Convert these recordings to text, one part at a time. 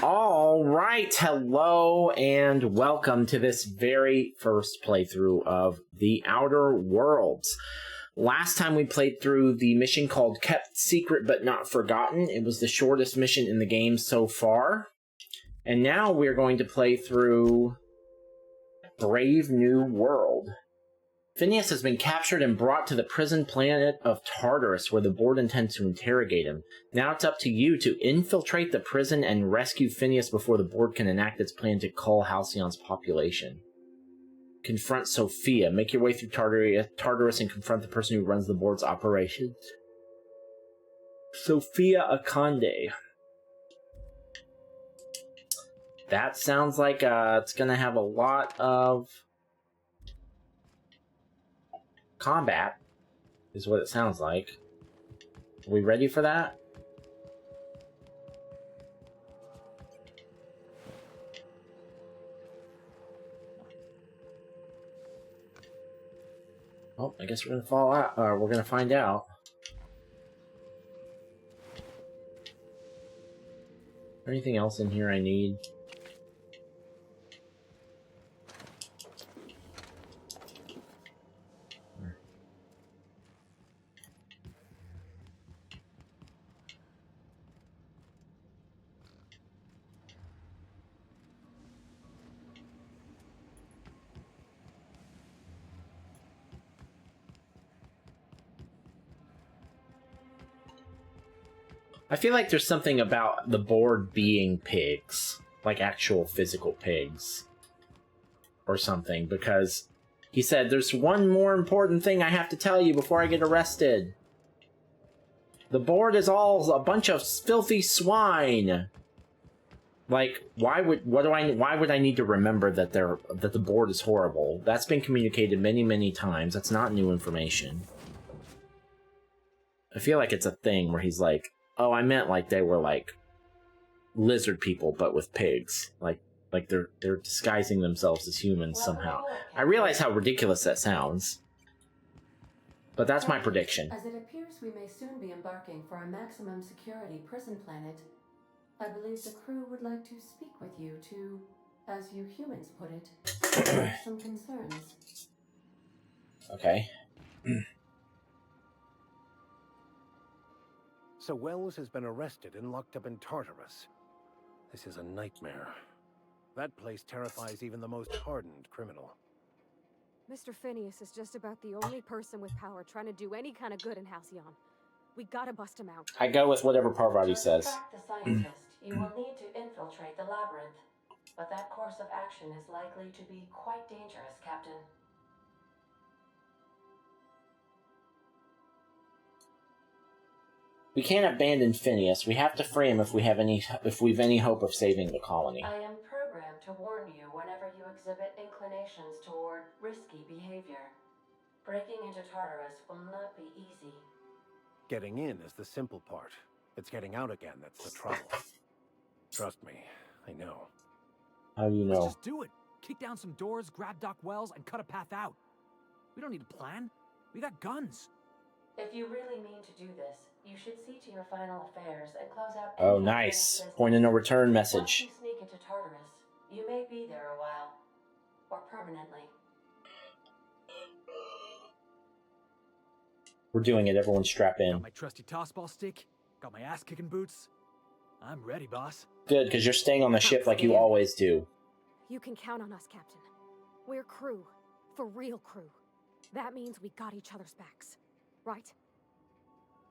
All right, hello and welcome to this very first playthrough of The Outer Worlds. Last time we played through the mission called Kept Secret But Not Forgotten. It was the shortest mission in the game so far. And now we're going to play through Brave New World. Phineas has been captured and brought to the prison planet of Tartarus, where the board intends to interrogate him. Now it's up to you to infiltrate the prison and rescue Phineas before the board can enact its plan to cull Halcyon's population. Confront Sophia. Make your way through Tartarus and confront the person who runs the board's operations. Sophia Akande. That sounds like it's going to have a lot of combat, is what it sounds like. Are we ready for that? Oh, I guess we're gonna fall out. We're gonna find out. Anything else in here I need? I feel like there's something about the board being pigs, like actual physical pigs, or something, because he said, there's one more important thing I have to tell you before I get arrested. The board is all a bunch of filthy swine. Like, why would I need to remember that the board is horrible? That's been communicated many, many times. That's not new information. I feel like it's a thing where he's like, oh, I meant like they were like lizard people, but with pigs. Like they're disguising themselves as humans somehow. I realize how ridiculous that sounds, but that's my prediction. As it appears we may soon be embarking for a maximum security prison planet, I believe the crew would like to speak with you to, as you humans put it, have some concerns. Okay. So Wells has been arrested and locked up in Tartarus. This is a nightmare. That place terrifies even the most hardened criminal. Mr. Phineas is just about the only person with power trying to do any kind of good in Halcyon. We gotta bust him out. I go with whatever Parvati says. To extract the scientist, you will need to infiltrate the labyrinth. But that course of action is likely to be quite dangerous, Captain. We can't abandon Phineas. We have to free him if we've any hope of saving the colony. I am programmed to warn you whenever you exhibit inclinations toward risky behavior. Breaking into Tartarus will not be easy. Getting in is the simple part. It's getting out again that's the trouble. Trust me, I know. How do you know? Let's just do it. Kick down some doors, grab Doc Wells, and cut a path out. We don't need a plan. We got guns. If you really mean to do this, you should see to your final affairs and close out. Oh, nice. Point of no return message. Once you sneak into Tartarus, you may be there a while, or permanently. We're doing it. Everyone strap in. Got my trusty tossball stick. Got my ass-kicking boots. I'm ready, boss. Good, because you're staying on the ship like you always do. You can count on us, Captain. We're crew. For real crew. That means we got each other's backs. Right?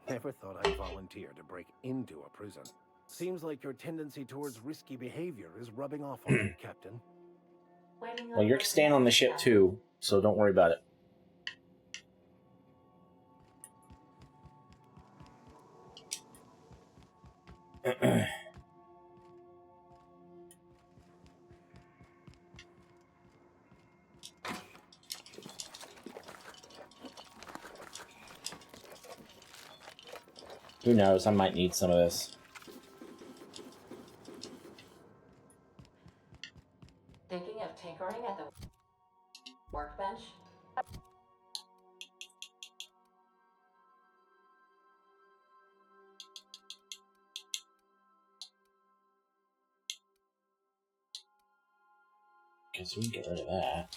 Never thought I'd volunteer to break into a prison. Seems like your tendency towards risky behavior is rubbing off on you, Captain. Well, you're staying on the ship too, so don't worry about it. Who knows? I might need some of this. Thinking of tinkering at the workbench? because we can get rid of that.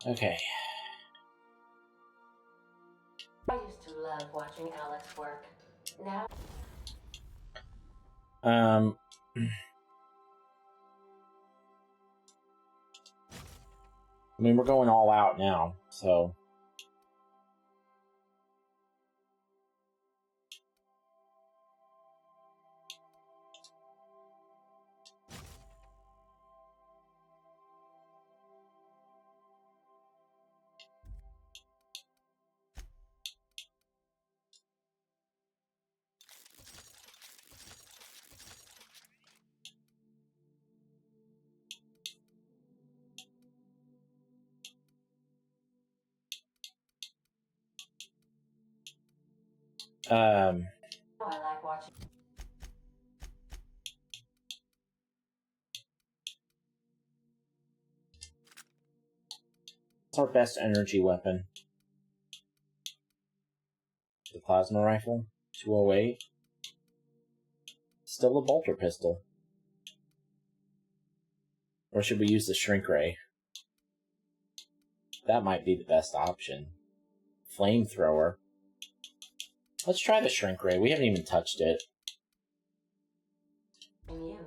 Okay. I used to love watching Alex work. Now. I mean, we're going all out now, so. I like watching. What's our best energy weapon? The plasma rifle, 208. Still a bolter pistol. Or should we use the shrink ray? That might be the best option. Flamethrower. Let's try the shrink ray. We haven't even touched it. You.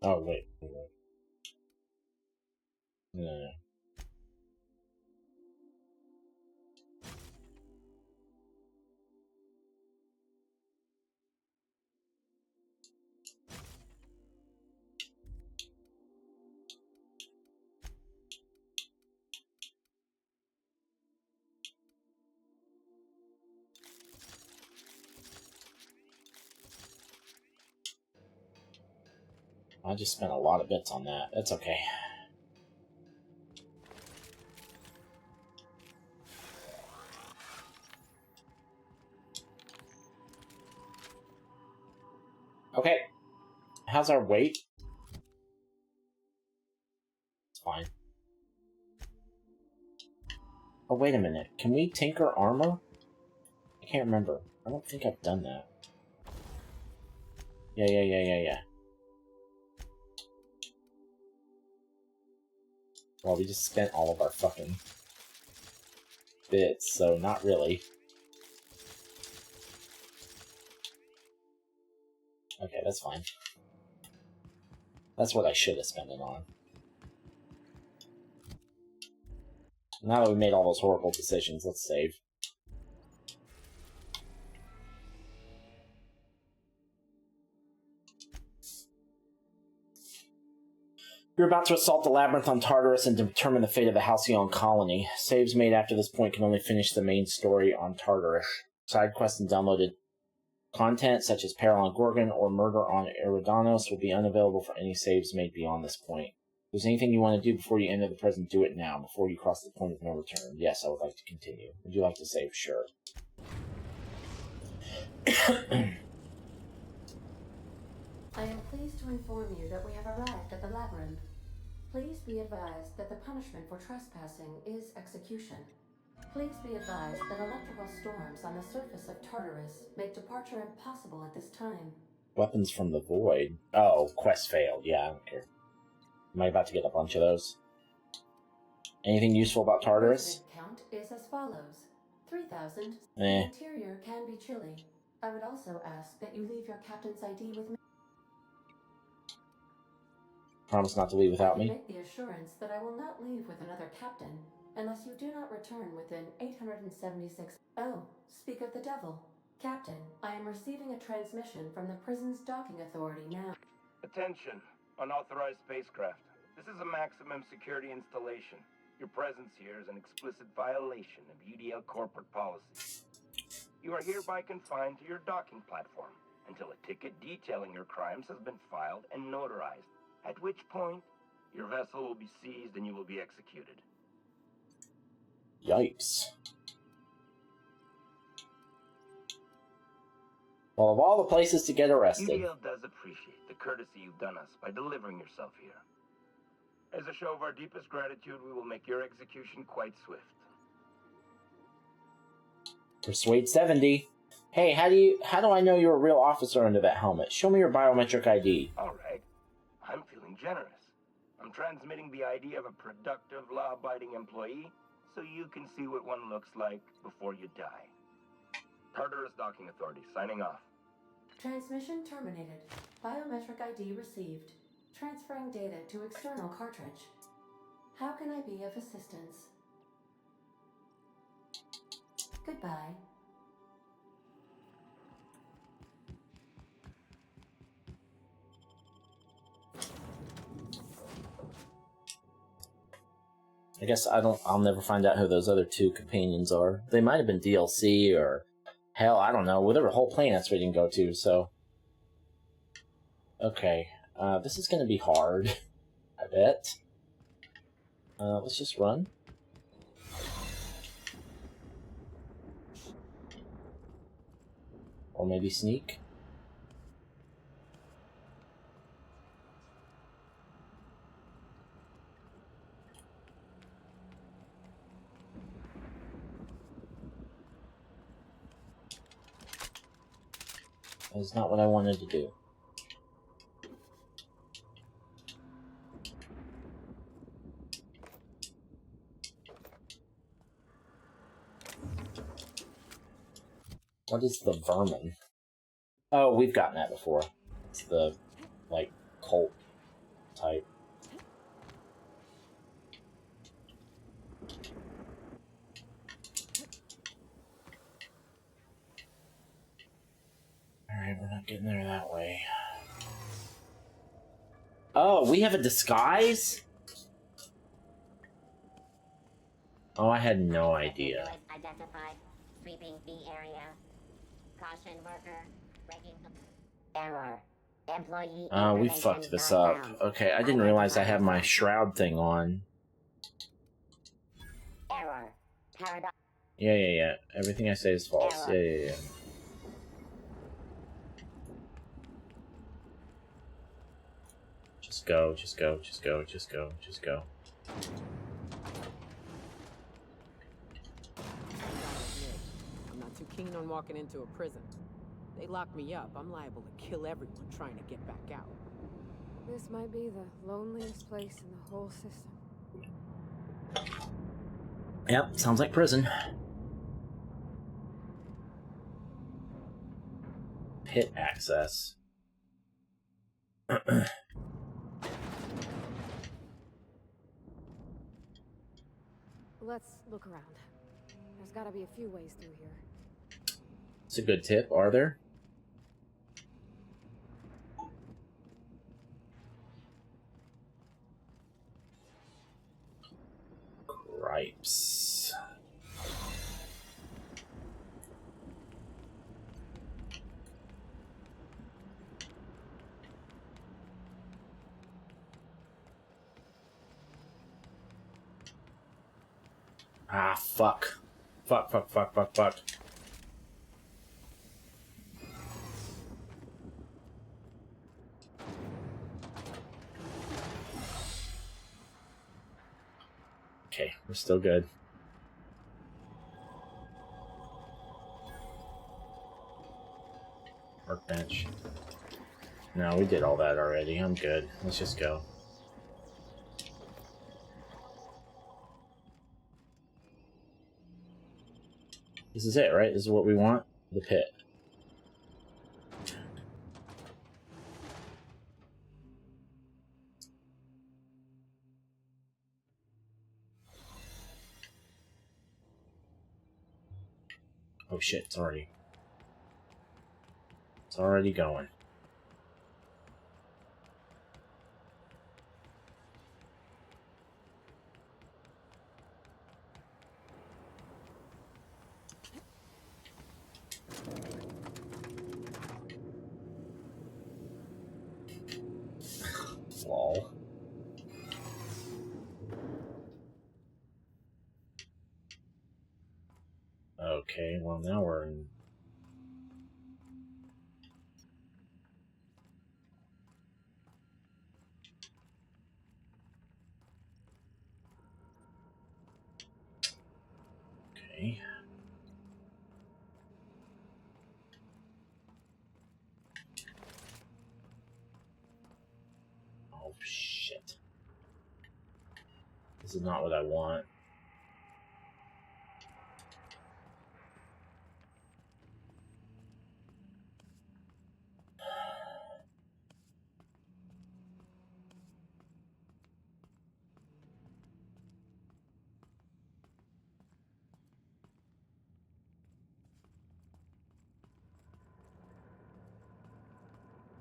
Oh, wait. No. I just spent a lot of bits on that. That's okay. Okay. How's our weight? It's fine. Oh, wait a minute. Can we tinker armor? I can't remember. I don't think I've done that. Yeah. Well, we just spent all of our fucking bits, so not really. Okay, that's fine. That's what I should have spent it on. Now that we made all those horrible decisions, let's save. You're about to assault the labyrinth on Tartarus and determine the fate of the Halcyon colony. Saves made after this point can only finish the main story on Tartarus. Side quests and downloaded content, such as Peril on Gorgon or Murder on Eridanos, will be unavailable for any saves made beyond this point. If there's anything you want to do before you enter the present, do it now, before you cross the point of no return. Yes, I would like to continue. Would you like to save? Sure. I am pleased to inform you that we have arrived at the labyrinth. Please be advised that the punishment for trespassing is execution. Please be advised that electrical storms on the surface of Tartarus make departure impossible at this time. Weapons from the Void. Oh, quest failed. Yeah, I don't care. Am I about to get a bunch of those? Anything useful about Tartarus? The count is as follows. 3,000. The Eh. interior can be chilly. I would also ask that you leave your captain's ID with me. Promise not to leave without I can me? make the assurance that I will not leave with another captain unless you do not return within 876. Oh, speak of the devil. Captain, I am receiving a transmission from the prison's docking authority now. Attention, unauthorized spacecraft. This is a maximum security installation. Your presence here is an explicit violation of UDL corporate policy. You are hereby confined to your docking platform until a ticket detailing your crimes has been filed and notarized, at which point your vessel will be seized and you will be executed. Yikes. Well, of all the places to get arrested. UDL does appreciate the courtesy you've done us by delivering yourself here. As a show of our deepest gratitude, we will make your execution quite swift. Persuade 70. Hey, how do I know you're a real officer under that helmet? Show me your biometric ID. All right. I'm feeling generous. I'm transmitting the ID of a productive, law-abiding employee so you can see what one looks like before you die. Tartarus Docking Authority, signing off. Transmission terminated. Biometric ID received. Transferring data to external cartridge. How can I be of assistance? Goodbye. I guess I'll never find out who those other two companions are. They might have been DLC or hell, I don't know. Well, there were whole planets we didn't go to, so. Okay. This is gonna be hard. I bet. Let's just run. Or maybe sneak. That's not what I wanted to do. What is the vermin? Oh, we've gotten that before. It's the, like, cult type. Alright, we're not getting there that way. Oh, we have a disguise? Oh, I had no idea. Identified. Sweeping the area. Caution worker. Breaking error. Employee. We fucked this up. Okay, I didn't realize I had my shroud thing on. Error. Paradox. Yeah. Everything I say is false. Yeah. Just go. I'm not too keen on walking into a prison. They lock me up, I'm liable to kill everyone trying to get back out. This might be the loneliest place in the whole system. Yep, sounds like prison. Pit access. Let's look around. There's gotta be a few ways through here. It's a good tip, are there? Gripes. Ah, fuck. Fuck. Okay, we're still good. Workbench. No, we did all that already. I'm good. Let's just go. This is it, right? This is what we want? The pit. Oh shit, it's already going. Lol. Okay, well now we're in... Okay. Oh, shit. This is not what I want.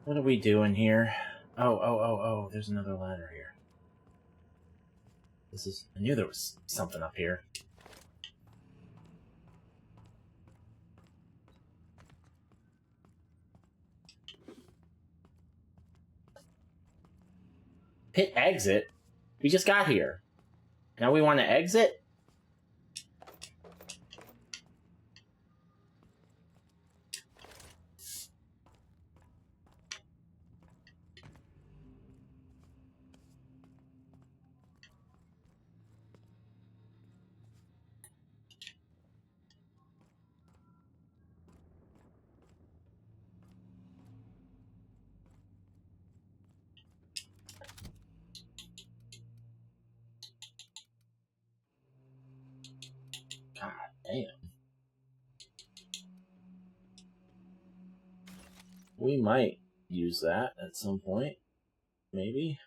What are we doing here? Oh, there's another ladder here. This is... I knew there was something up here. Hit exit? We just got here. Now we want to exit? God damn. We might use that at some point. Maybe.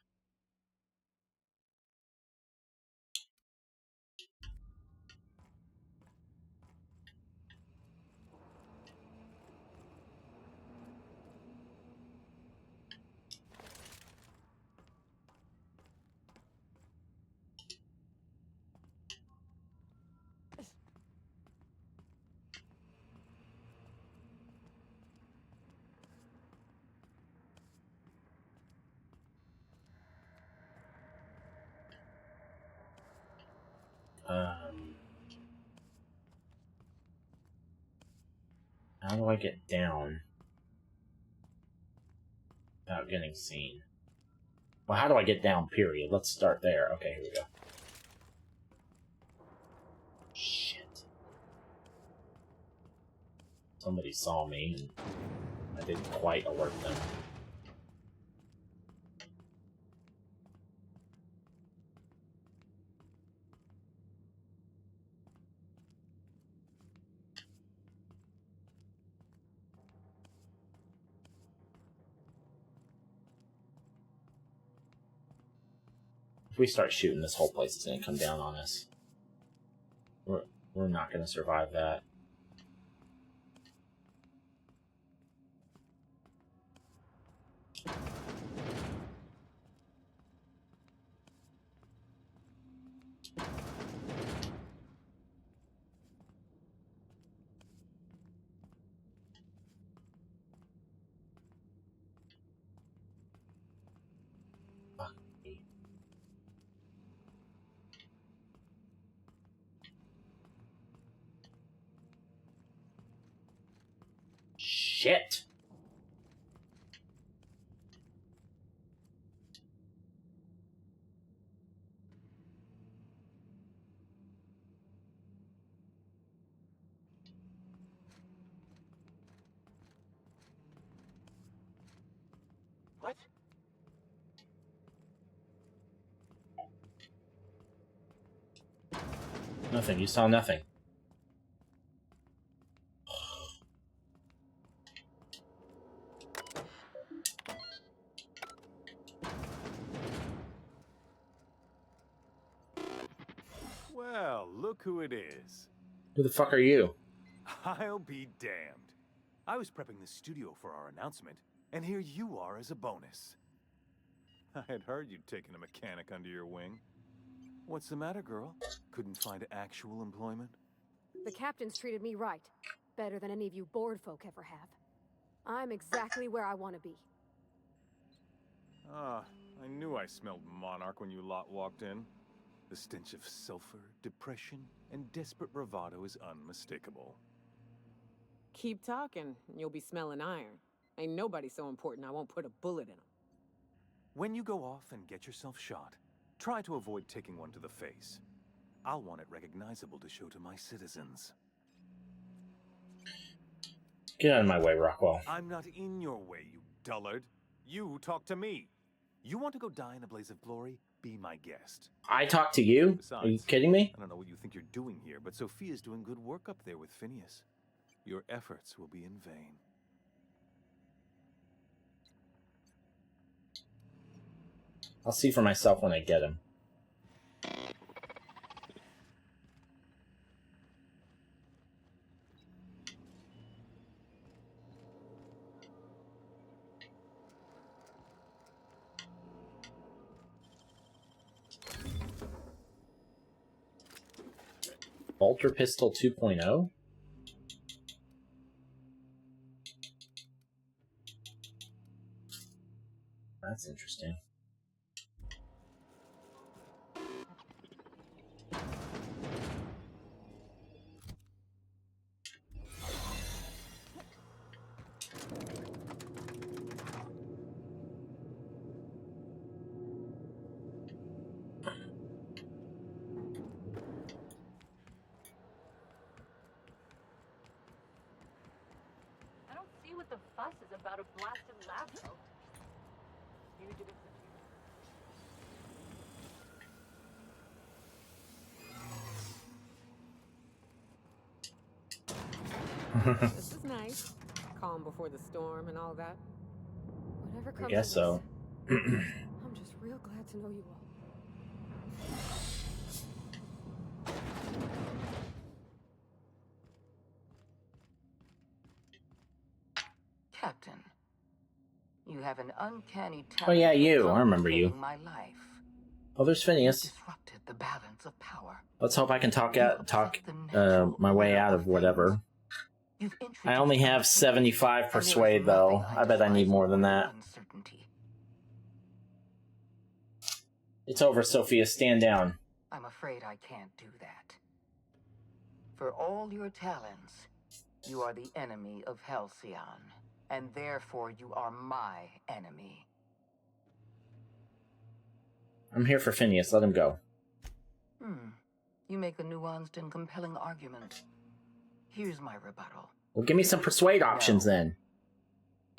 How do I get down without getting seen? Well, how do I get down, period? Let's start there. Okay, here we go. Shit. Somebody saw me, and I didn't quite alert them. If we start shooting, this whole place is going to come down on us. We're not going to survive that. Fuck me. Shit! What? Nothing. You saw nothing. Well, look who it is. Who the fuck are you? I'll be damned. I was prepping the studio for our announcement, and here you are as a bonus. I had heard you'd taken a mechanic under your wing. What's the matter, girl? Couldn't find actual employment? The captain's treated me right. Better than any of you bored folk ever have. I'm exactly where I want to be. Ah, I knew I smelled Monarch when you lot walked in. The stench of sulfur, depression, and desperate bravado is unmistakable. Keep talking, and you'll be smelling iron. Ain't nobody so important I won't put a bullet in him. When you go off and get yourself shot, try to avoid taking one to the face. I'll want it recognizable to show to my citizens. Get out of my way, Rockwell. I'm not in your way, you dullard. You talk to me. You want to go die in a blaze of glory? Be my guest. I talk to you? Besides, Are you kidding me? I don't know what you think you're doing here, but Sophia's doing good work up there with Phineas. Your efforts will be in vain. I'll see for myself when I get him. Bolter Pistol 2.0? That's interesting. I don't see what the fuss is about a blasted lab coat. This is nice. Calm before the storm and all that. Whatever I comes guess of so. this, I'm just real glad to know you all. Captain, you have an uncanny talent. Oh yeah, you. for I remember you. complicating my life. Oh, there's You Phineas. disrupted the balance of power. Let's hope I can talk You out, upset the natural my way order out of whatever. You've I only introduced have uncertainty, 75 and there is persuade nothing though. I bet I need despise more than more that. Uncertainty. It's over, Sophia. Stand down. I'm afraid I can't do that. For all your talents, you are the enemy of Halcyon, and therefore you are my enemy. I'm here for Phineas. Let him go. You make a nuanced and compelling argument. Here's my rebuttal. Well, give me some persuade options then.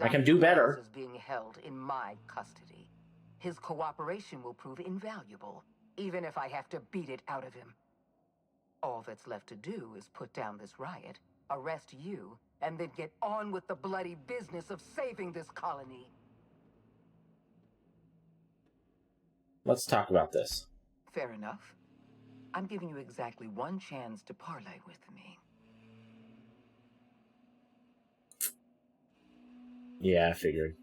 I can do Dr. better. Wells is being held in my custody. His cooperation will prove invaluable, even if I have to beat it out of him. All that's left to do is put down this riot, arrest you, and then get on with the bloody business of saving this colony. Let's talk about this. Fair enough. I'm giving you exactly one chance to parley with me. Yeah, I figured.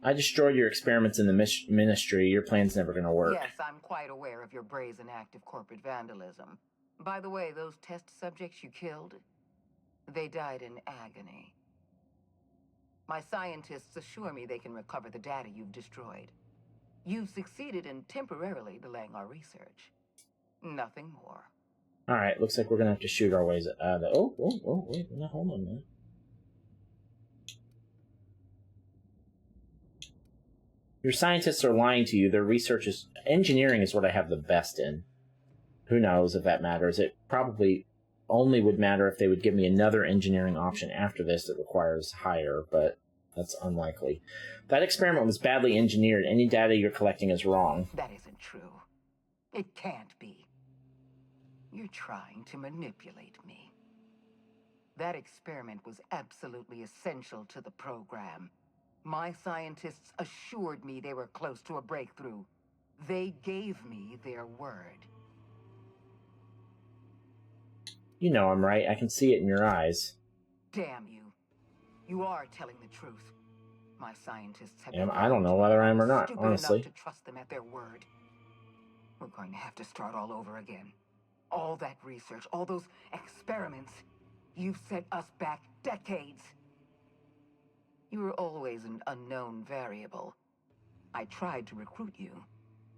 I destroyed your experiments in the ministry. Your plan's never gonna work. Yes, I'm quite aware of your brazen act of corporate vandalism. By the way, those test subjects you killed, they died in agony. My scientists assure me they can recover the data you've destroyed. You've succeeded in temporarily delaying our research. Nothing more. Alright, looks like we're gonna have to shoot our ways out of... Oh, wait, no, hold on, man. Your scientists are lying to you. Their research is... Engineering is what I have the best in. Who knows if that matters. It probably only would matter if they would give me another engineering option after this that requires higher, but that's unlikely. That experiment was badly engineered. Any data you're collecting is wrong. That isn't true. It can't be. You're trying to manipulate me. That experiment was absolutely essential to the program. My scientists assured me they were close to a breakthrough. They gave me their word. You know I'm right. I can see it in your eyes. Damn you. You are telling the truth. My scientists have I don't know whether I am or not, stupid honestly. enough to trust them at their word. We're going to have to start all over again. All that research, all those experiments. You've set us back decades. You were always is an unknown variable. I tried to recruit you,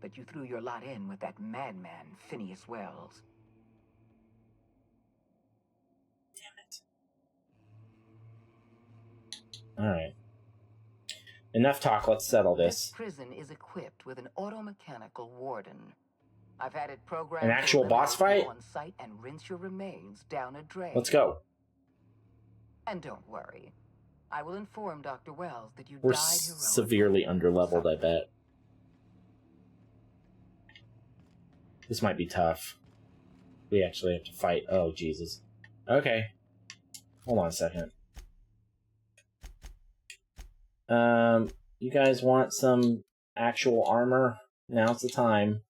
but you threw your lot in with that madman, Phineas Wells. Alright. Enough talk, let's settle This this. prison is equipped with an automechanical warden. I've had it programmed An actual to boss eliminate you fight? on site and rinse your remains down a drain. Let's go. And don't worry, I will inform Dr. Wells that you We're died heroically. severely underleveled, I bet. This might be tough. We actually have to fight. Oh, Jesus. Okay. Hold on a second. You guys want some actual armor? Now's the time.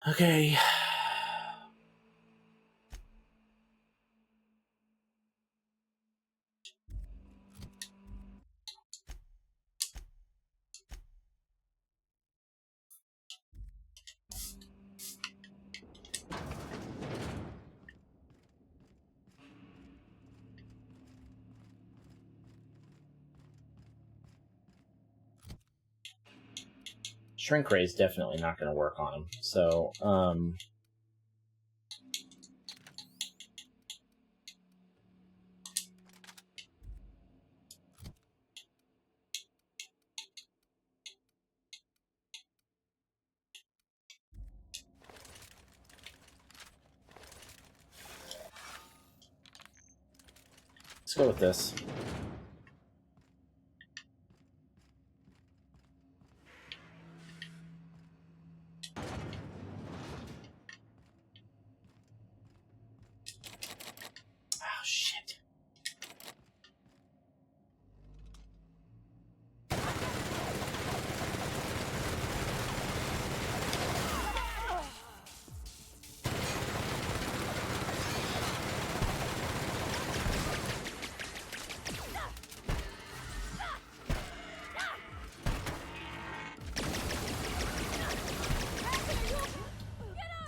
Okay. Shrink ray is definitely not going to work on him. So, let's go with this. Oh, shit.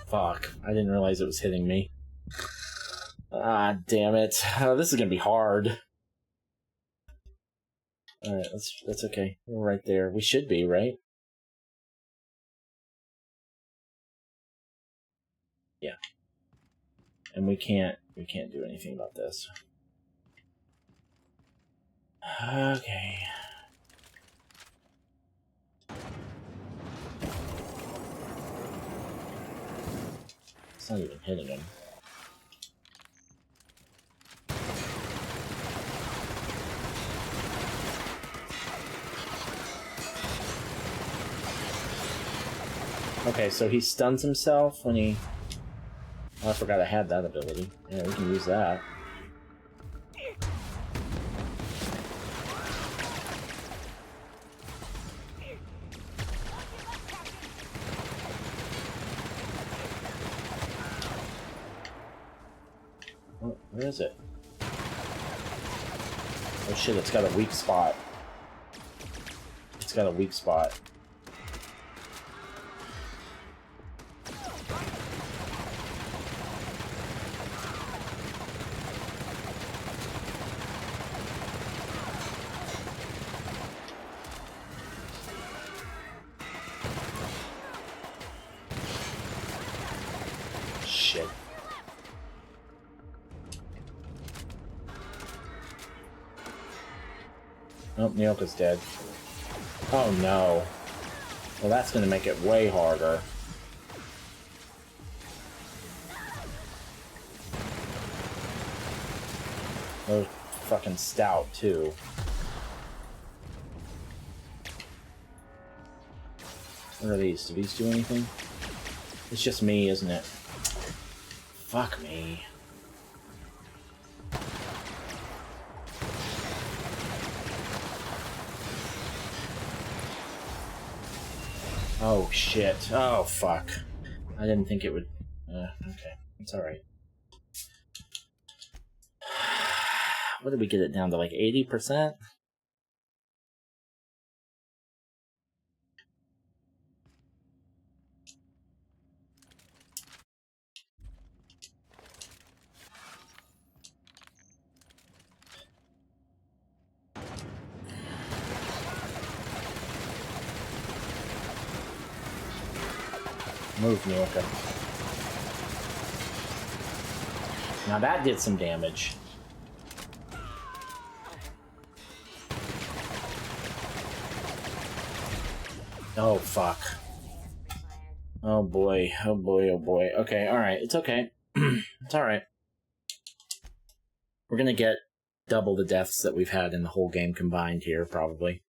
Fuck. I didn't realize it was hitting me. Ah, damn it. Oh, this is gonna be hard. Alright, that's okay. We're right there. We should be, right? Yeah. And we can't do anything about this. Okay. It's not even hitting him. Okay, so he stuns himself when he... Oh, I forgot I had that ability. Yeah, we can use that. Oh, where is it? Oh shit, it's got a weak spot. It's got a weak spot. Shit. Oh, Myoka's dead. Oh no. Well, that's gonna make it way harder. They're fucking stout, too. What are these? Do these do anything? It's just me, isn't it? Fuck me. Oh shit. Oh fuck. I didn't think it would... okay. It's alright. What did we get it down to, like 80%? Move, Nyoka. Now that did some damage. Oh, fuck. Oh boy, oh boy, oh boy. Okay, alright, it's okay. It's alright. We're gonna get double the deaths that we've had in the whole game combined here, probably.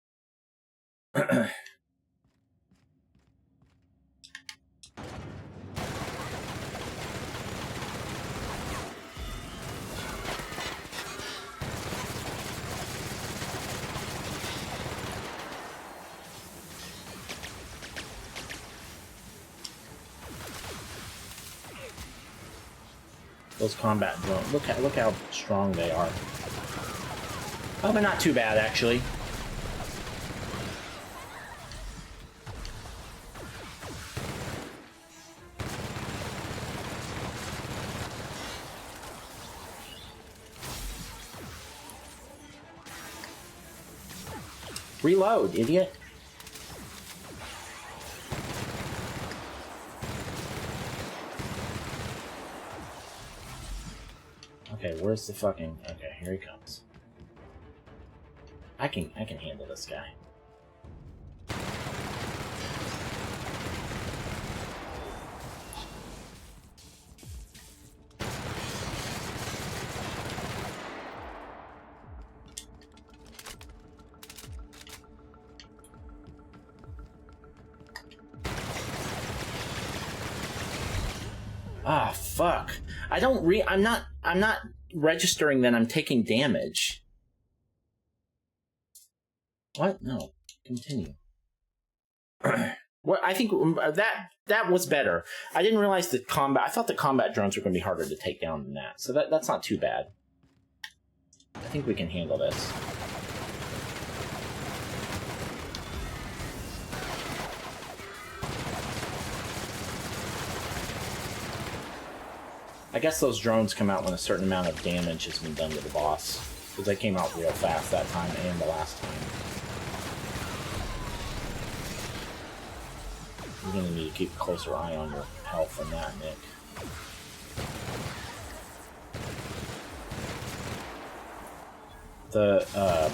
Those combat drones. Look how strong they are. Oh, they're not too bad, actually. Reload, idiot. Okay, where's the fucking... Okay, here he comes. I can handle this guy. Ah, fuck. I'm not registering that I'm taking damage. What? No. Continue. Well, I think that was better. I didn't realize the combat... I thought the combat drones were going to be harder to take down than that. So that's not too bad. I think we can handle this. I guess those drones come out when a certain amount of damage has been done to the boss. Because they came out real fast that time and the last time. You're going to need to keep a closer eye on your health than that, Nick. The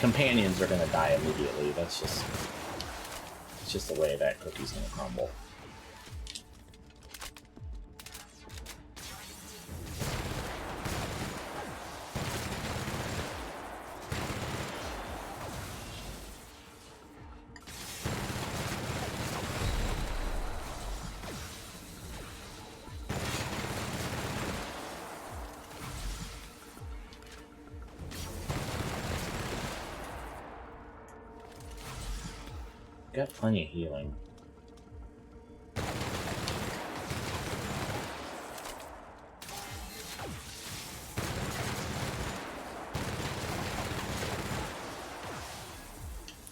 companions are going to die immediately. It's just the way that cookie's going to crumble. Got plenty of healing.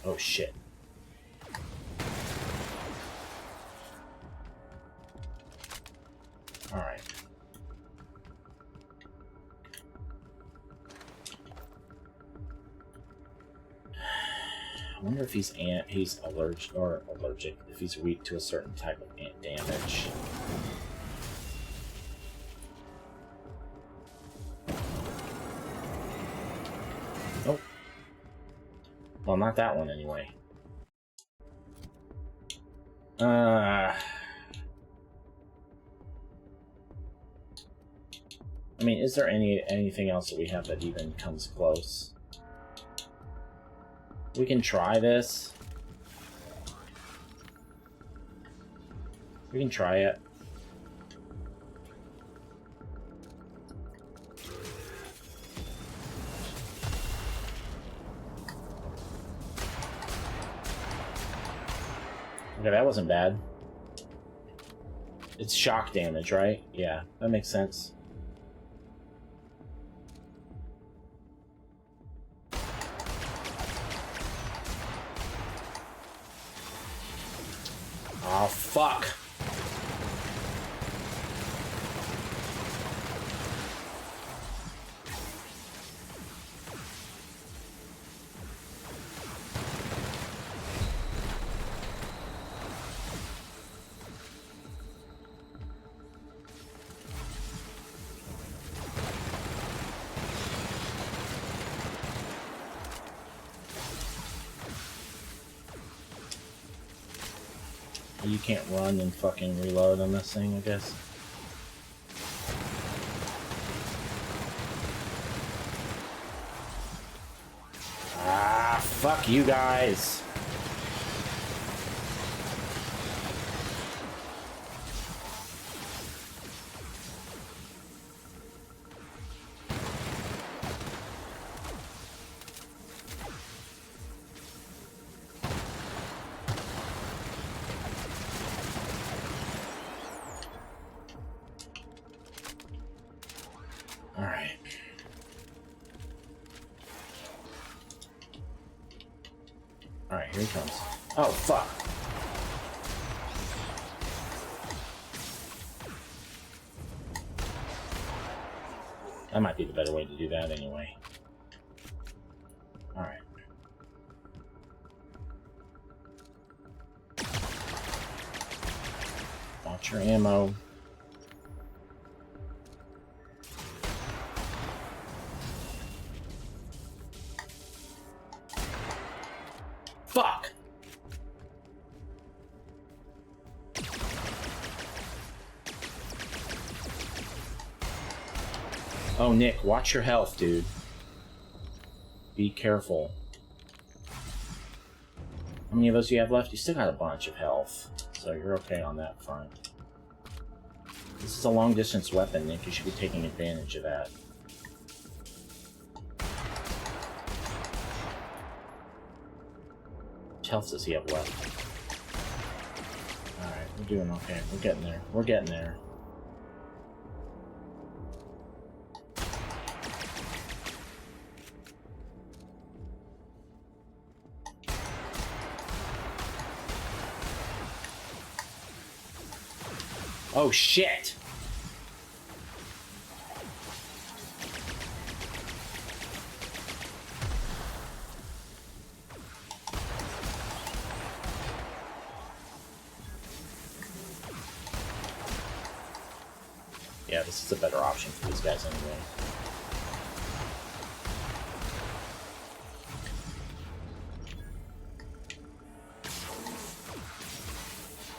Oh shit. All right. I wonder if he's allergic, if he's weak to a certain type of ant damage. Nope. Well, not that one anyway. I mean, is there anything else that we have that even comes close? We can try this. We can try it. Okay, that wasn't bad. It's shock damage, right? Yeah, that makes sense. Oh, fuck. You can't run and fucking reload on this thing, I guess. Ah, fuck you guys. Alright. Alright, here he comes. Oh, fuck. That might be the better way to do that anyway. Alright. Watch your ammo. Fuck! Oh, Nick, watch your health, dude. Be careful. How many of those do you have left? You still got a bunch of health, so you're okay on that front. This is a long-distance weapon, Nick. You should be taking advantage of that. How much health does he have left? Alright, we're doing okay. We're getting there. We're getting there. Oh, shit! Yeah, this is a better option for these guys anyway.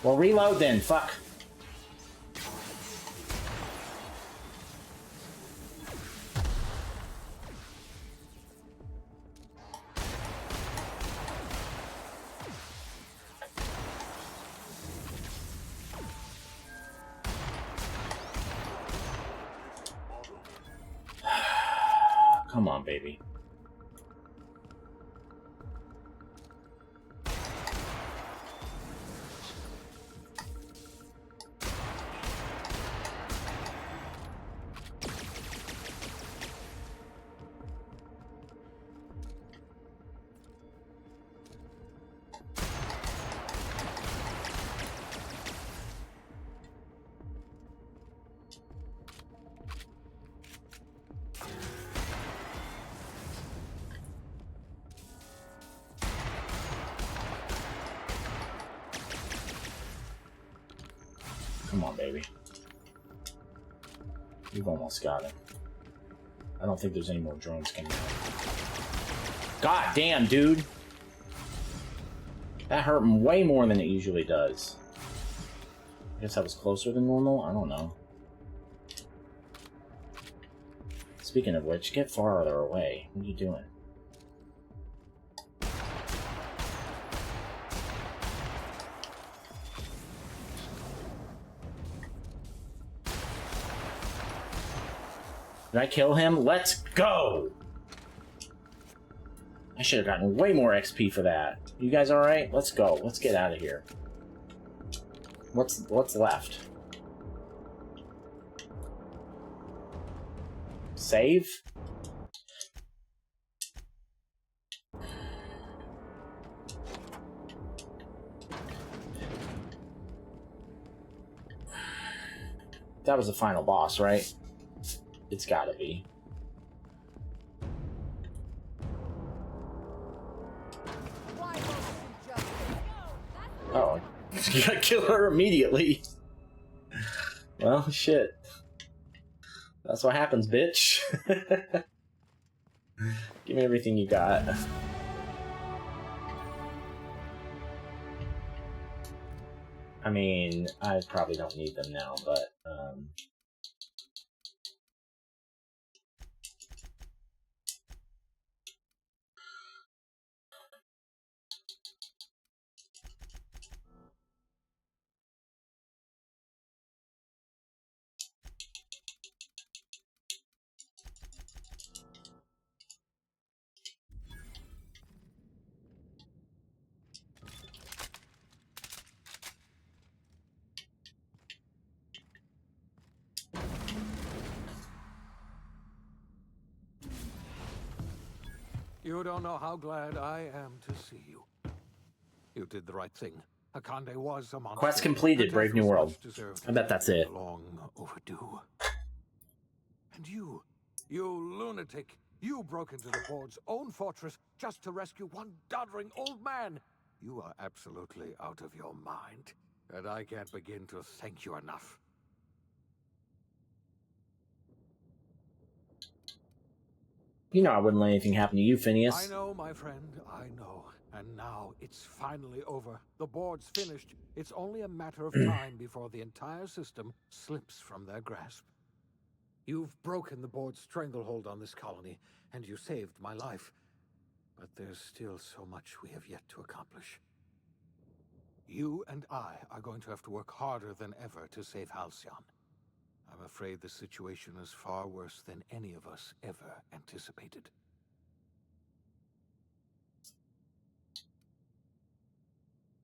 Well, reload then, fuck. Come on, baby. Come on, baby. You've almost got him. I don't think there's any more drones coming out. God damn, dude! That hurt him way more than it usually does. I guess that was closer than normal? I don't know. Speaking of which, get farther away. What are you doing? Did I kill him? Let's go! I should have gotten way more XP for that. You guys alright? Let's go. Let's get out of here. What's left? Save? That was the final boss, right? It's gotta be. Oh, you gotta kill her immediately. Well, shit. That's what happens, bitch. Give me everything you got. I mean, I probably don't need them now, but, You don't know how glad I am to see you. You did the right thing. Akande was a monster. quest completed, Brave New World. I bet that's it. Long overdue. And you lunatic, you broke into the board's own fortress just to rescue one doddering old man. You are absolutely out of your mind, and I can't begin to thank you enough. You know I wouldn't let anything happen to you, Phineas. I know, my friend, I know. And now it's finally over. The board's finished. It's only a matter of time before the entire system slips from their grasp. You've broken the board's stranglehold on this colony, and you saved my life. But there's still so much we have yet to accomplish. You and I are going to have to work harder than ever to save Halcyon. I'm afraid the situation is far worse than any of us ever anticipated.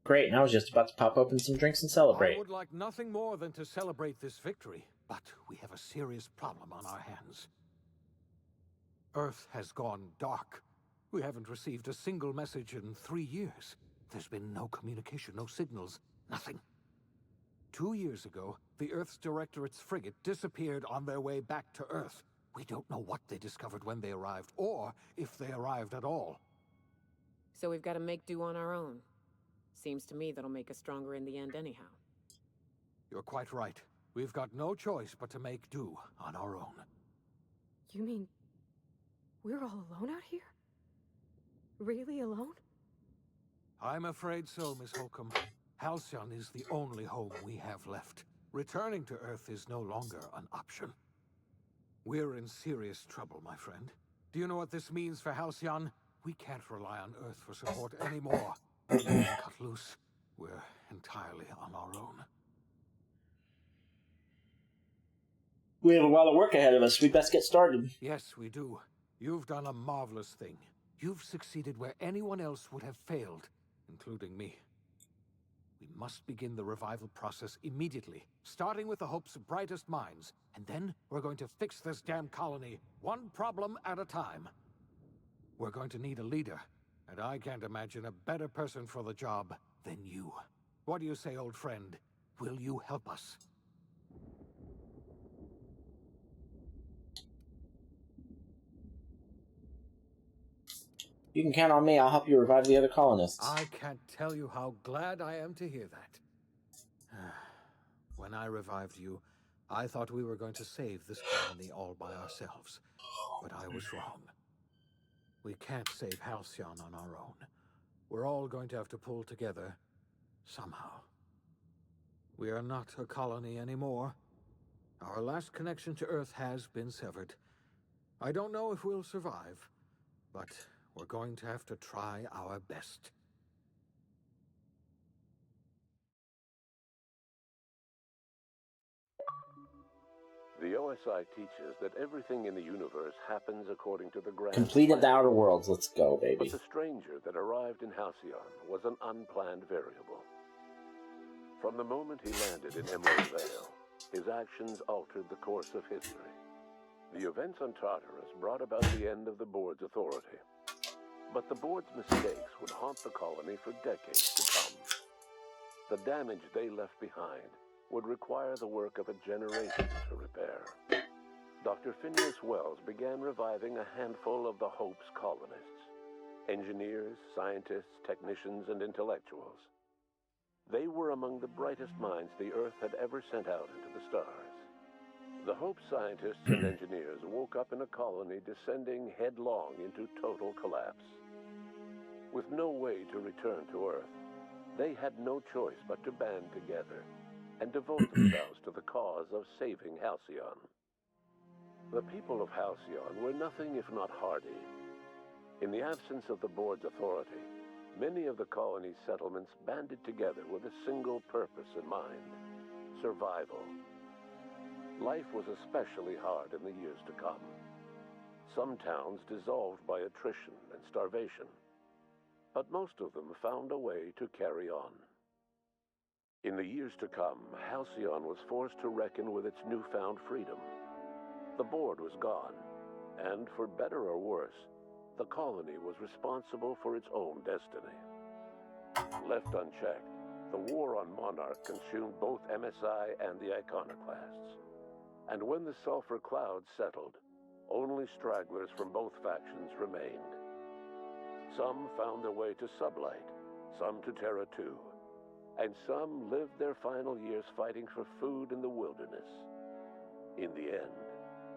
Great, and I was just about to pop open some drinks and celebrate. I would like nothing more than to celebrate this victory, but we have a serious problem on our hands. Earth has gone dark. We haven't received a single message in 3 years. There's been no communication, no signals, nothing. 2 years ago, the Earth's Directorate's frigate disappeared on their way back to Earth. We don't know what they discovered when they arrived, or if they arrived at all. So we've got to make do on our own. Seems to me that'll make us stronger in the end anyhow. You're quite right. We've got no choice but to make do on our own. You mean we're all alone out here? Really alone? I'm afraid so, Miss Holcomb. Halcyon is the only home we have left. Returning to Earth is no longer an option. We're in serious trouble, my friend. Do you know what this means for Halcyon? We can't rely on Earth for support anymore. We're being cut loose. We're entirely on our own. We have a lot of work ahead of us. We best get started. Yes, we do. You've done a marvelous thing. You've succeeded where anyone else would have failed, including me. We must begin the revival process immediately, starting with the Hope's brightest minds, and then we're going to fix this damn colony, one problem at a time. We're going to need a leader, and I can't imagine a better person for the job than you. What do you say, old friend? Will you help us? You can count on me. I'll help you revive the other colonists. I can't tell you how glad I am to hear that. When I revived you, I thought we were going to save this colony all by ourselves, but I was wrong. We can't save Halcyon on our own. We're all going to have to pull together, somehow. We are not a colony anymore. Our last connection to Earth has been severed. I don't know if we'll survive, but we're going to have to try our best. The OSI teaches that everything in the universe happens according to the grand Completed the plan. Outer Worlds. Let's go, But baby. the stranger that arrived in Halcyon was an unplanned variable. From the moment he landed in Emerald Vale, his actions altered the course of history. The events on Tartarus brought about the end of the board's authority. But the board's mistakes would haunt the colony for decades to come. The damage they left behind would require the work of a generation to repair. Dr. Phineas Wells began reviving a handful of the Hope's colonists. Engineers, scientists, technicians, and intellectuals. They were among the brightest minds the Earth had ever sent out into the stars. The Hope scientists and engineers woke up in a colony descending headlong into total collapse. With no way to return to Earth, they had no choice but to band together and devote themselves to the cause of saving Halcyon. The people of Halcyon were nothing if not hardy. In the absence of the board's authority, many of the colony's settlements banded together with a single purpose in mind: survival. Life was especially hard in the years to come. Some towns dissolved by attrition and starvation, but most of them found a way to carry on. In the years to come, Halcyon was forced to reckon with its newfound freedom. The board was gone, and for better or worse, the colony was responsible for its own destiny. Left unchecked, the war on Monarch consumed both MSI and the Iconoclasts. And when the sulfur clouds settled, only stragglers from both factions remained. Some found their way to Sublight, some to Terra 2, and some lived their final years fighting for food in the wilderness. In the end,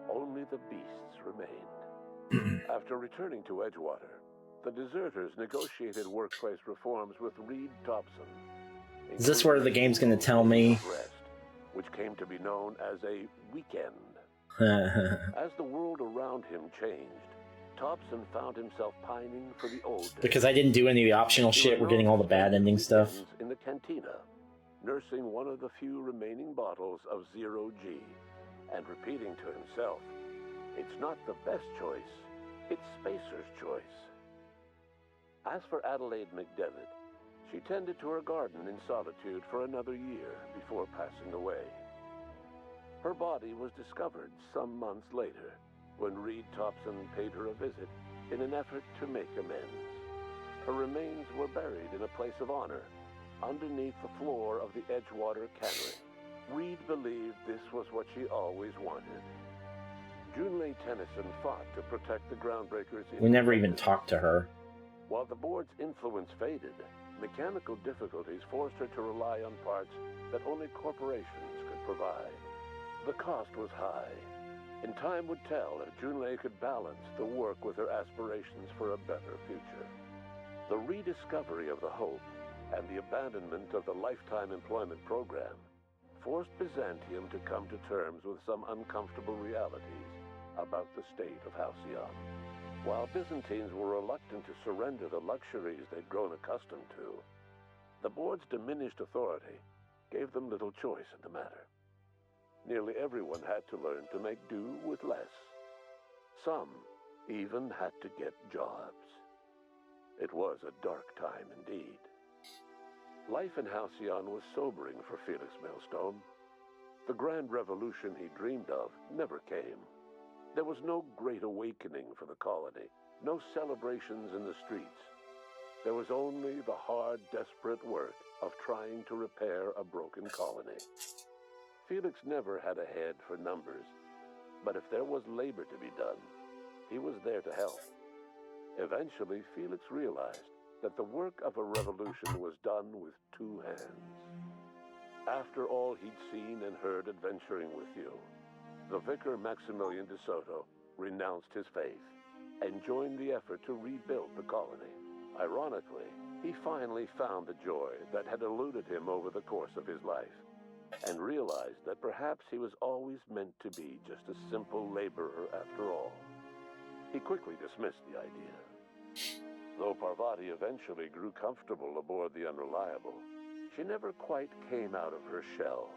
only the beasts remained. After returning to Edgewater, the deserters negotiated workplace reforms with Reed Thompson. Is this where the game's going to tell me? Rest, which came to be known as a weekend. As the world around him changed, Thompson found himself pining for the old days. Because I didn't do any of the optional shit, we're getting all the bad ending stuff. In the cantina, nursing one of the few remaining bottles of Zero G, and repeating to himself, "It's not the best choice, it's Spacer's choice." As for Adelaide McDevitt, she tended to her garden in solitude for another year before passing away. Her body was discovered some months later, when Reed Thompson paid her a visit in an effort to make amends. Her remains were buried in a place of honor, underneath the floor of the Edgewater Cannery. Reed believed this was what she always wanted. Junlei Tennyson fought to protect the Groundbreakers. We never even talked to her. While the board's influence faded, mechanical difficulties forced her to rely on parts that only corporations could provide. The cost was high, and time would tell if Junlei could balance the work with her aspirations for a better future. The rediscovery of the Hope and the abandonment of the lifetime employment program forced Byzantium to come to terms with some uncomfortable realities about the state of Halcyon. While Byzantines were reluctant to surrender the luxuries they'd grown accustomed to, the board's diminished authority gave them little choice in the matter. Nearly everyone had to learn to make do with less. Some even had to get jobs. It was a dark time indeed. Life in Halcyon was sobering for Felix Millstone. The grand revolution he dreamed of never came. There was no great awakening for the colony, no celebrations in the streets. There was only the hard, desperate work of trying to repair a broken colony. Felix never had a head for numbers, but if there was labor to be done, he was there to help. Eventually, Felix realized that the work of a revolution was done with two hands. After all he'd seen and heard adventuring with you, the vicar Maximilian de Soto renounced his faith and joined the effort to rebuild the colony. Ironically, he finally found the joy that had eluded him over the course of his life, and realized that perhaps he was always meant to be just a simple laborer after all. He quickly dismissed the idea. Though Parvati eventually grew comfortable aboard the Unreliable, she never quite came out of her shell,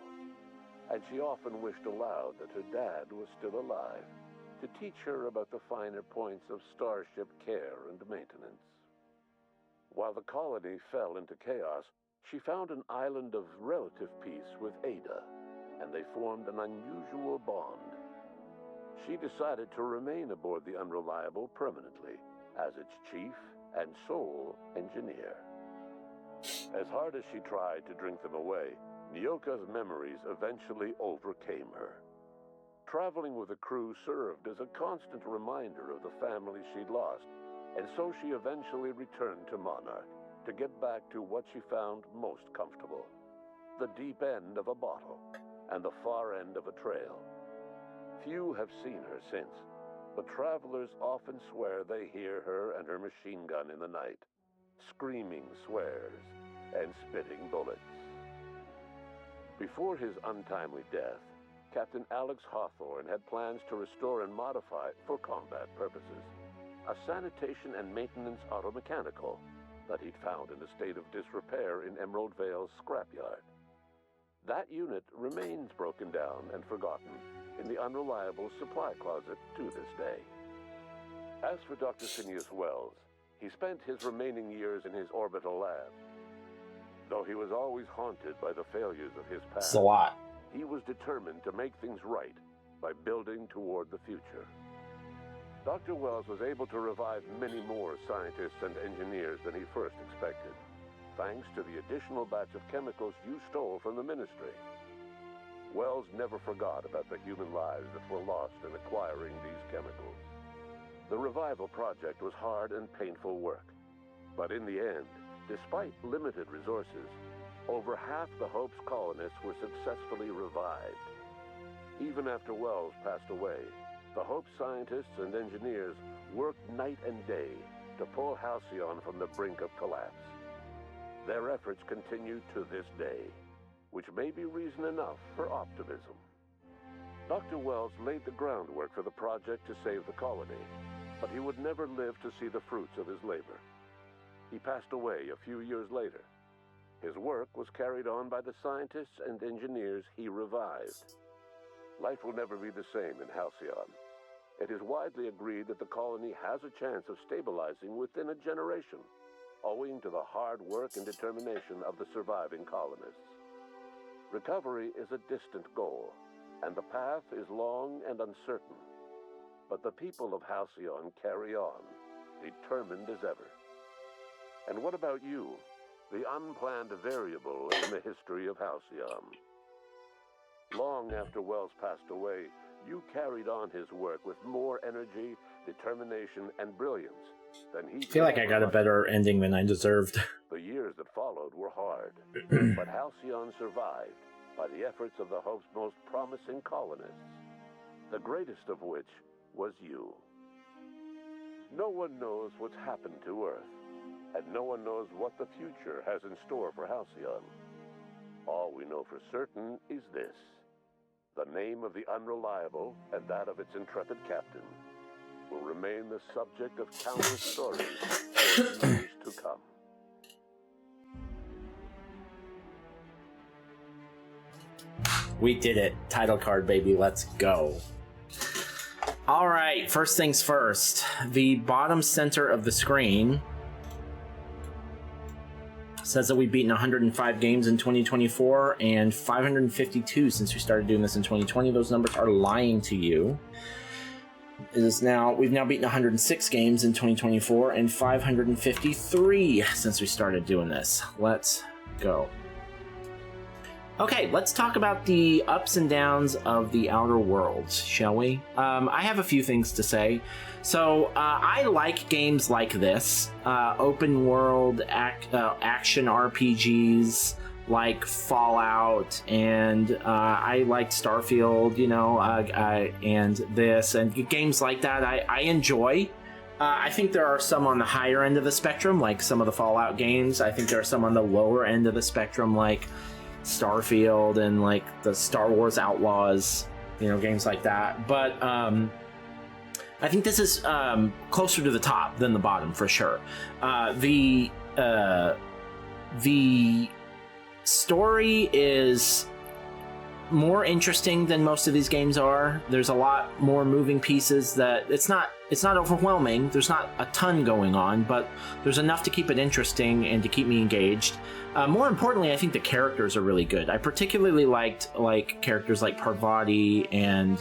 and she often wished aloud that her dad was still alive to teach her about the finer points of starship care and maintenance. While the colony fell into chaos, she found an island of relative peace with Ada, and they formed an unusual bond. She decided to remain aboard the Unreliable permanently as its chief and sole engineer. As hard as she tried to drink them away, Nyoka's memories eventually overcame her. Traveling with the crew served as a constant reminder of the family she'd lost, and so she eventually returned to Monarch to get back to what she found most comfortable: the deep end of a bottle and the far end of a trail. Few have seen her since, but travelers often swear they hear her and her machine gun in the night. screaming swears, and spitting bullets. Before his untimely death, Captain Alex Hawthorne had plans to restore and modify, for combat purposes, a sanitation and maintenance automechanical that he'd found in a state of disrepair in Emerald Vale's scrapyard. That unit remains broken down and forgotten in the unreliable supply closet to this day. As for Dr. Phineas Wells, he spent his remaining years in his orbital lab. Though he was always haunted by the failures of his past, It's a lot. he was determined to make things right by building toward the future. Dr. Wells was able to revive many more scientists and engineers than he first expected, thanks to the additional batch of chemicals you stole from the Ministry. Wells never forgot about the human lives that were lost in acquiring these chemicals. The revival project was hard and painful work, but in the end, despite limited resources, over half the Hope's colonists were successfully revived. Even after Wells passed away, the Hope scientists and engineers worked night and day to pull Halcyon from the brink of collapse. Their efforts continue to this day, which may be reason enough for optimism. Dr. Wells laid the groundwork for the project to save the colony, but he would never live to see the fruits of his labor. He passed away a few years later. His work was carried on by the scientists and engineers he revived. Life will never be the same in Halcyon. It is widely agreed that the colony has a chance of stabilizing within a generation, owing to the hard work and determination of the surviving colonists. Recovery is a distant goal, and the path is long and uncertain. But the people of Halcyon carry on, determined as ever. And what about you, the unplanned variable in the history of Halcyon? Long after Wells passed away, you carried on his work with more energy, determination, and brilliance than he... I feel like I got a better ending than I deserved. The years that followed were hard, but Halcyon survived by the efforts of the Hope's most promising colonists, the greatest of which was you. No one knows what's happened to Earth, and no one knows what the future has in store for Halcyon. All we know for certain is this: the name of the Unreliable and that of its intrepid captain will remain the subject of countless stories for years to come. We did it. Title card, baby. Let's go. All right, first things first. The bottom center of the screen says that we've beaten 105 games in 2024 and 552 since we started doing this in 2020. Those numbers are lying to you. We've now beaten 106 games in 2024 and 553 since we started doing this. Let's go. Okay, let's talk about the ups and downs of the Outer Worlds, shall we? I have a few things to say. So, I like games like this, open world action RPGs like Fallout, and I liked Starfield, and this, and games like that I enjoy. I think there are some on the higher end of the spectrum, like some of the Fallout games. I think there are some on the lower end of the spectrum, like Starfield and like the Star Wars Outlaws, games like that. But I think this is closer to the top than the bottom for sure. The story is more interesting than most of these games are. There's a lot more moving pieces. That it's not overwhelming. There's not a ton going on, but there's enough to keep it interesting and to keep me engaged. More importantly, I think the characters are really good. I particularly liked characters like Parvati and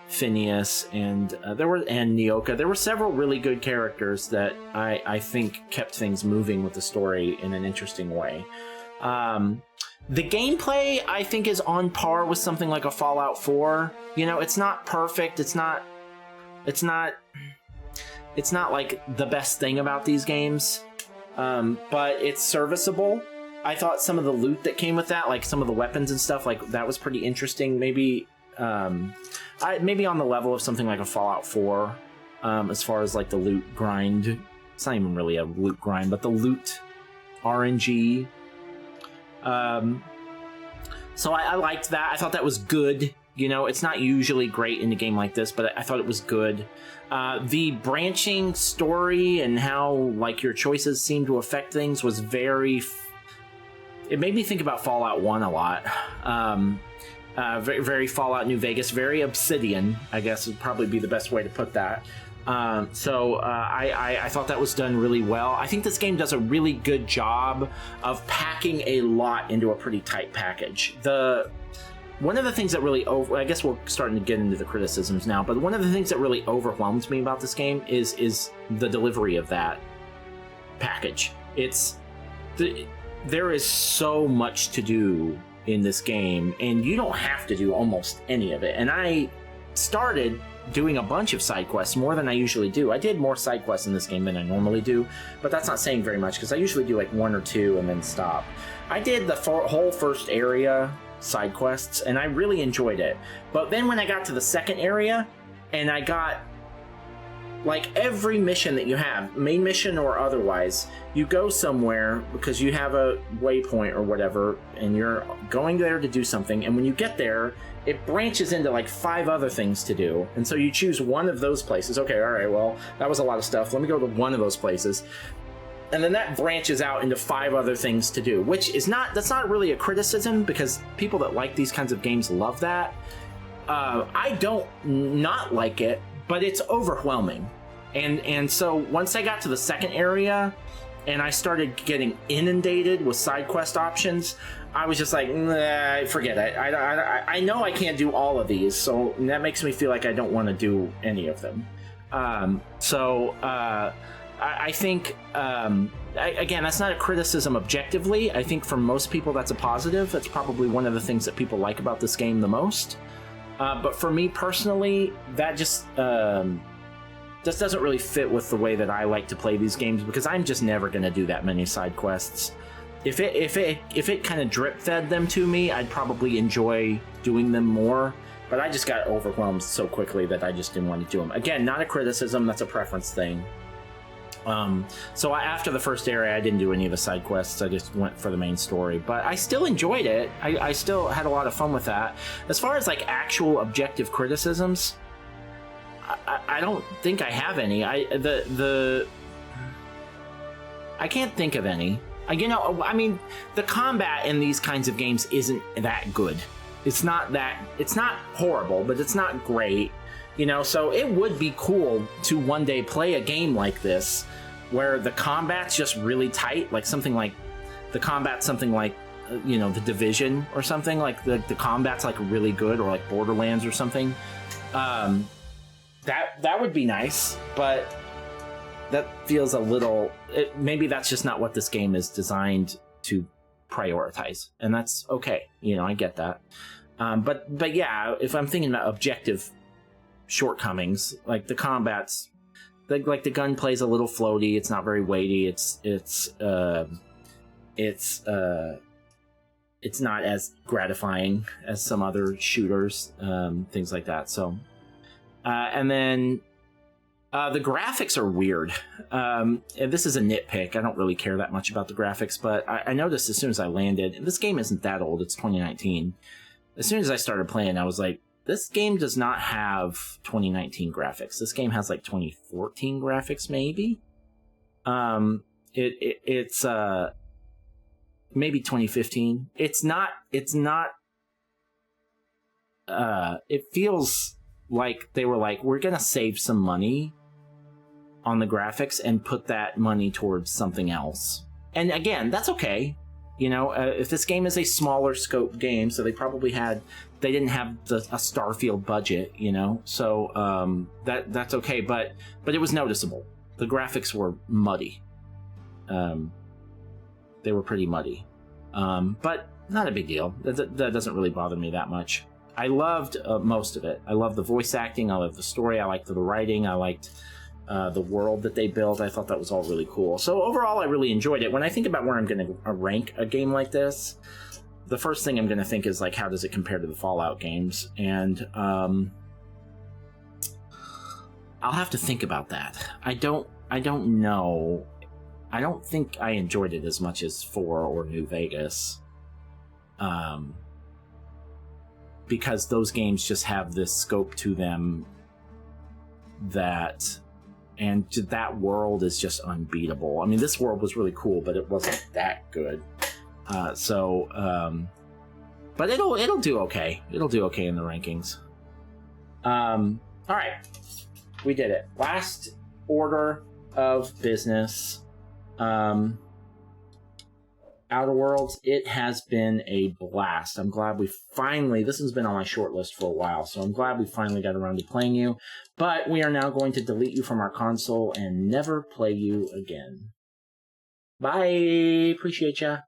Phineas and Nyoka. There were several really good characters that I think kept things moving with the story in an interesting way. The gameplay, I think, is on par with something like a Fallout 4. It's not perfect. It's not like the best thing about these games, but it's serviceable. I thought some of the loot that came with that, like some of the weapons and stuff, like that was pretty interesting. Maybe maybe on the level of something like a Fallout 4, as far as like the loot grind it's not even really a loot grind, but the loot RNG. So I liked that. I thought that was good. You know, it's not usually great in a game like this, but I thought it was good. The branching story and how, like, your choices seem to affect things was very... It made me think about Fallout 1 a lot. Very, very Fallout New Vegas, very Obsidian, I guess would probably be the best way to put that. I thought that was done really well. I think this game does a really good job of packing a lot into a pretty tight package. One of the things that really I guess we're starting to get into the criticisms now, but one of the things that really overwhelms me about this game is the delivery of that package. There is so much to do in this game, and you don't have to do almost any of it. And I started doing a bunch of side quests, more than I usually do. I did more side quests in this game than I normally do, but that's not saying very much, because I usually do like 1 or 2 and then stop. I did the whole first area side quests, and I really enjoyed it. But then when I got to the second area, and I got like every mission that you have, main mission or otherwise, you go somewhere because you have a waypoint or whatever, and you're going there to do something, and when you get there, it branches into like 5 other things to do, and so you choose one of those places. Okay, all right, well, that was a lot of stuff. Let me go to one of those places. And then that branches out into 5 other things to do, which is that's not really a criticism, because people that like these kinds of games love that. I don't not like it, but it's overwhelming. And so once I got to the second area and I started getting inundated with side quest options, I was just like, nah, forget it. I know I can't do all of these, so that makes me feel like I don't want to do any of them. I think, again, that's not a criticism objectively. I think for most people that's a positive. That's probably one of the things that people like about this game the most. But for me personally, that just doesn't really fit with the way that I like to play these games, because I'm just never going to do that many side quests. If it kind of drip fed them to me, I'd probably enjoy doing them more. But I just got overwhelmed so quickly that I just didn't want to do them. Again, not a criticism, that's a preference thing. So after the first area, I didn't do any of the side quests. I just went for the main story, but I still enjoyed it. I still had a lot of fun with that. As far as like actual objective criticisms, I don't think I have any. I can't think of any. The combat in these kinds of games isn't that good. It's not horrible, but it's not great. So it would be cool to one day play a game like this where the combat's just really tight, like something like The Division or something, like the combat's like really good, or like Borderlands or something. That would be nice, but that feels a little... maybe that's just not what this game is designed to prioritize, and that's okay. I get that. But yeah, if I'm thinking about objective shortcomings, like the combat's... like the gunplay's a little floaty, it's not very weighty, it's not as gratifying as some other shooters, things like that. So... and then the graphics are weird. And this is a nitpick. I don't really care that much about the graphics, but I noticed as soon as I landed, and this game isn't that old, it's 2019. As soon as I started playing, I was like, this game does not have 2019 graphics. This game has like 2014 graphics, maybe. It's maybe 2015. It's not. It feels like they were like, we're gonna save some money on the graphics and put that money towards something else. And again, that's okay. If this game is a smaller scope game, so they didn't have a Starfield budget, so that's okay. But it was noticeable. The graphics were muddy. They were pretty muddy, but not a big deal. That doesn't really bother me that much. I loved most of it. I loved the voice acting. I loved the story. I liked the writing. I liked the world that they built. I thought that was all really cool. So overall, I really enjoyed it. When I think about where I'm going to rank a game like this, the first thing I'm going to think is like, how does it compare to the Fallout games? And I'll have to think about that. I I don't know. I don't think I enjoyed it as much as 4 or New Vegas. Because those games just have this scope to them and that world is just unbeatable. I mean, this world was really cool, but it wasn't that good. But it'll do okay. It'll do okay in the rankings. All right, we did it. Last order of business. Outer Worlds, it has been a blast. I'm glad we finally, this has been on my short list for a while, so I'm glad we finally got around to playing you. But we are now going to delete you from our console and never play you again. Bye. Appreciate ya.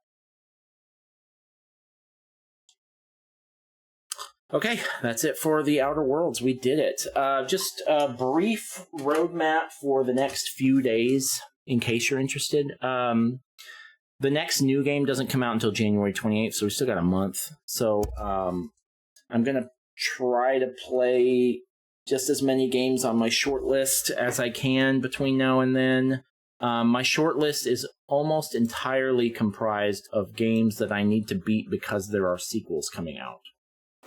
Okay, that's it for the Outer Worlds. We did it. Just a brief roadmap for the next few days, in case you're interested. The next new game doesn't come out until January 28th, so we still got a month. So I'm going to try to play just as many games on my short list as I can between now and then. My short list is almost entirely comprised of games that I need to beat because there are sequels coming out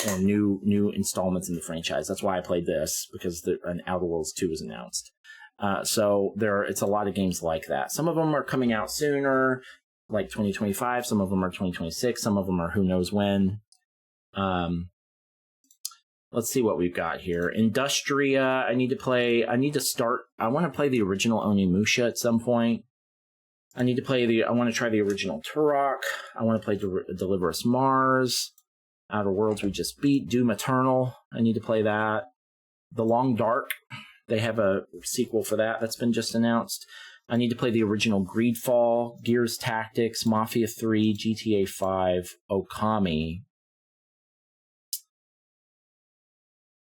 or new installments in the franchise. That's why I played this, because an Outer Worlds 2 is announced. So it's a lot of games like that. Some of them are coming out sooner, like 2025. Some of them are 2026. Some of them are who knows when. Let's see what we've got here. Industria, I want to play the original Onimusha at some point. I want to try the original Turok. I want to play Deliver Us Mars. Outer Worlds we just beat. Doom Eternal, I need to play that. The Long Dark, they have a sequel for that that's been just announced. I need to play the original Greedfall, Gears Tactics, Mafia 3, GTA 5, Okami.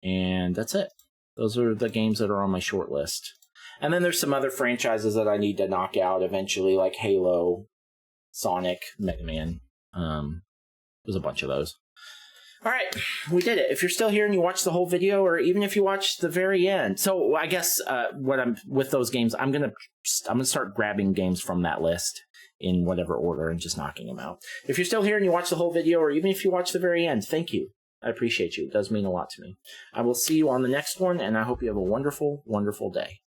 And that's it. Those are the games that are on my short list. And then there's some other franchises that I need to knock out eventually, like Halo, Sonic, Mega Man. There's a bunch of those. All right, we did it. If you're still here and you watched the whole video, or even if you watched the very end, so I guess with those games, I'm gonna start grabbing games from that list in whatever order and just knocking them out. If you're still here and you watched the whole video, or even if you watched the very end, thank you. I appreciate you. It does mean a lot to me. I will see you on the next one, and I hope you have a wonderful, wonderful day.